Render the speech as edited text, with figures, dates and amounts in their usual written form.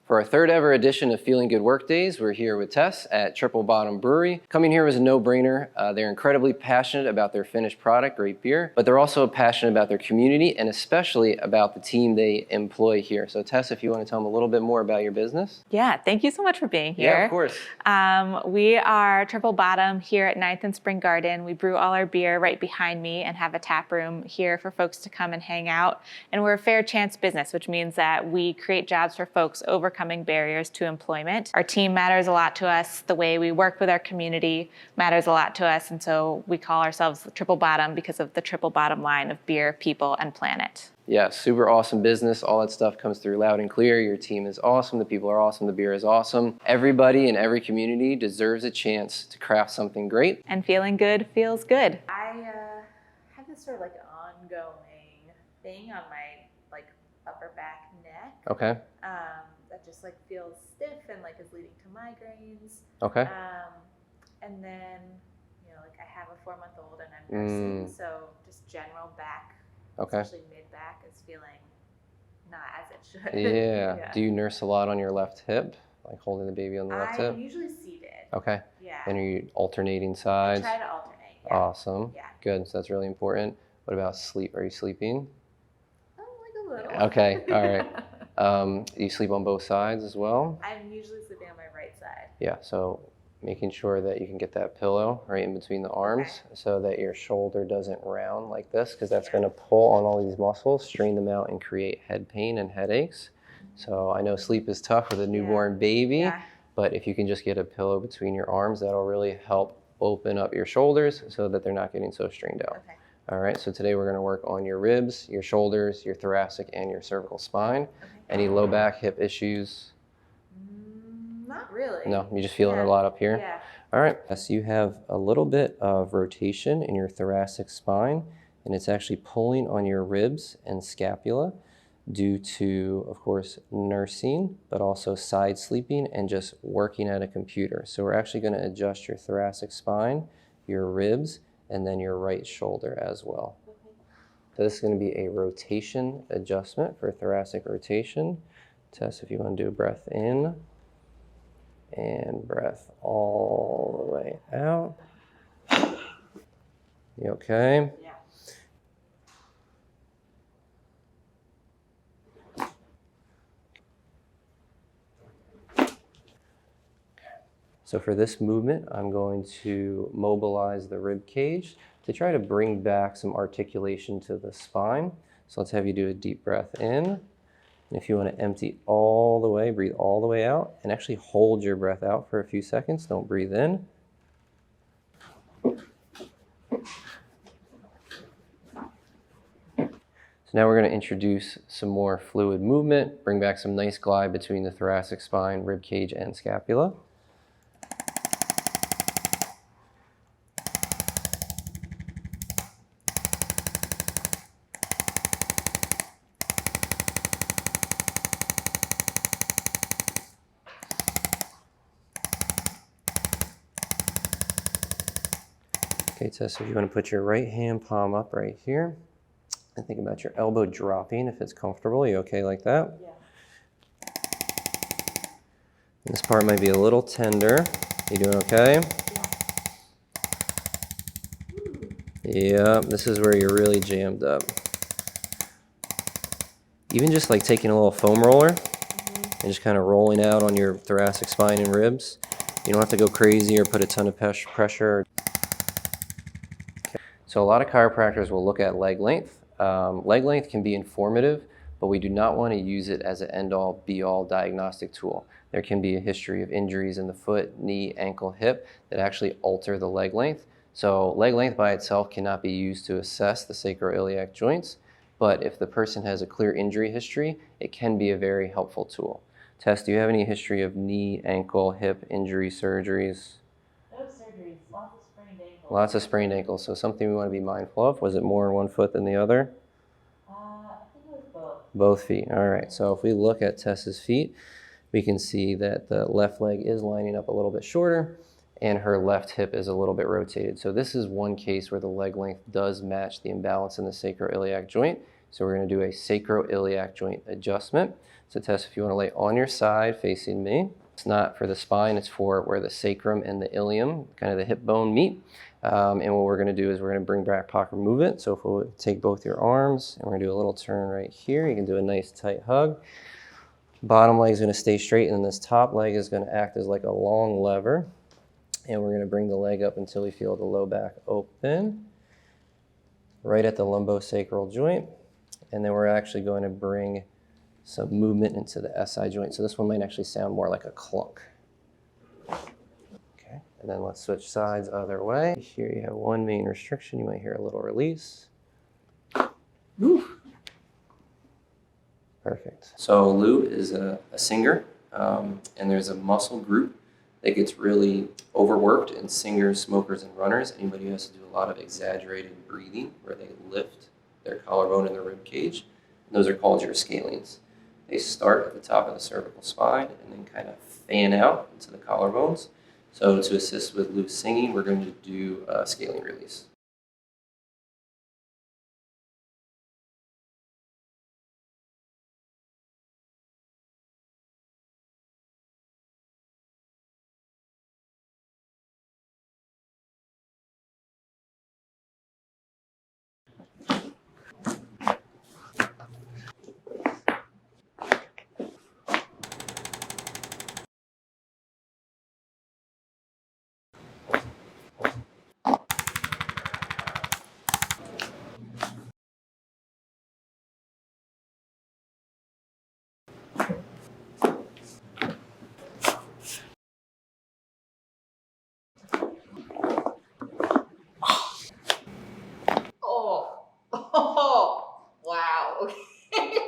For our third ever edition of Feeling Good Workdays, we're here with Tess at Triple Bottom Brewery. Coming here was a no-brainer. They're incredibly passionate about their finished product, great beer, but they're also passionate about their community and especially about the team they employ here. So Tess, if you want to tell them a little bit more about your business. Yeah, thank you so much for being here. Yeah, of course. We are Triple Bottom here at 9th and Spring Garden. We brew all our beer right behind me and have a tap room here for folks to come and hang out. And we're a fair chance business, which means that we create jobs for folks overcoming barriers to employment. Our team matters a lot to us. The way we work with our community matters a lot to us. And so we call ourselves Triple Bottom because of the triple bottom line of beer, people, and planet. Yeah, super awesome business. All that stuff comes through loud and clear. Your team is awesome. The people are awesome. The beer is awesome. Everybody in every community deserves a chance to craft something great. And feeling good feels good. I have this sort of like ongoing thing on my upper back neck. Okay. That just feels stiff and is leading to migraines. Okay. And then, I have a 4-month-old and I'm nursing, so just general back, especially mid-back, is feeling not as it should. Yeah. Do you nurse a lot on your left hip, holding the baby on the left hip? I'm usually seated. Okay. Yeah. And are you alternating sides? I try to alternate, yeah. Awesome. Yeah. Good, so that's really important. What about sleep? Are you sleeping? A little. Okay, all right. You sleep on both sides as well? I'm usually sleeping on my right side. Yeah, so making sure that you can get that pillow right in between the arms so that your shoulder doesn't round like this, because that's going to pull on all these muscles, strain them out, and create head pain and headaches. So I know sleep is tough with a newborn baby, but if you can just get a pillow between your arms, that'll really help open up your shoulders so that they're not getting so strained out. Okay. All right, so today we're going to work on your ribs, your shoulders, your thoracic, and your cervical spine. Okay. Any low back, hip issues? Not really. No, you're just feeling a lot up here? Yeah. All right, so you have a little bit of rotation in your thoracic spine, and it's actually pulling on your ribs and scapula due to, of course, nursing, but also side sleeping and just working at a computer. So we're actually going to adjust your thoracic spine, your ribs, and then your right shoulder as well. So this is going to be a rotation adjustment for thoracic rotation. Tess, if you want to do a breath in and breath all the way out. You okay? Yeah. So for this movement, I'm going to mobilize the rib cage to try to bring back some articulation to the spine. So let's have you do a deep breath in. And if you want to empty all the way, breathe all the way out, and actually hold your breath out for a few seconds. Don't breathe in. So now we're going to introduce some more fluid movement, bring back some nice glide between the thoracic spine, rib cage, and scapula. Okay, Tess, so you want to put your right hand palm up right here and think about your elbow dropping if it's comfortable. You okay like that? Yeah. This part might be a little tender. You doing okay? Yeah, this is where you're really jammed up. Even just taking a little foam roller and just kind of rolling out on your thoracic spine and ribs. You don't have to go crazy or put a ton of pressure. So a lot of chiropractors will look at leg length. Leg length can be informative, but we do not want to use it as an end-all, be-all diagnostic tool. There can be a history of injuries in the foot, knee, ankle, hip that actually alter the leg length. So leg length by itself cannot be used to assess the sacroiliac joints, but if the person has a clear injury history, it can be a very helpful tool. Tess, do you have any history of knee, ankle, hip injury surgeries? No surgeries, lots of sprained ankles. Lots of sprained ankles, so something we want to be mindful of. Was it more in one foot than the other? I think it was both. Both feet, all right. So if we look at Tess's feet, we can see that the left leg is lining up a little bit shorter and her left hip is a little bit rotated. So this is one case where the leg length does match the imbalance in the sacroiliac joint. So we're going to do a sacroiliac joint adjustment. So Tess, if you want to lay on your side facing me. It's not for the spine, it's for where the sacrum and the ilium, kind of the hip bone meet. And what we're going to do is we're going to bring back pocket movement. So if we'll take both your arms and we're going to do a little turn right here, you can do a nice tight hug. Bottom leg is going to stay straight, and then this top leg is going to act as like a long lever. And we're going to bring the leg up until we feel the low back open, right at the lumbosacral joint. And then we're actually going to bring some movement into the SI joint. So this one might actually sound more like a clunk. Okay, and then let's switch sides other way. Here you have one main restriction. You might hear a little release. Woo. Perfect. So Lou is a singer, and there's a muscle group that gets really overworked in singers, smokers, and runners. Anybody who has to do a lot of exaggerated breathing where they lift their collarbone and their rib cage. And those are called your scalenes. They start at the top of the cervical spine and then kind of fan out into the collarbones. So to assist with Lou's singing, we're going to do a scalene release. Oh, oh, wow. Okay.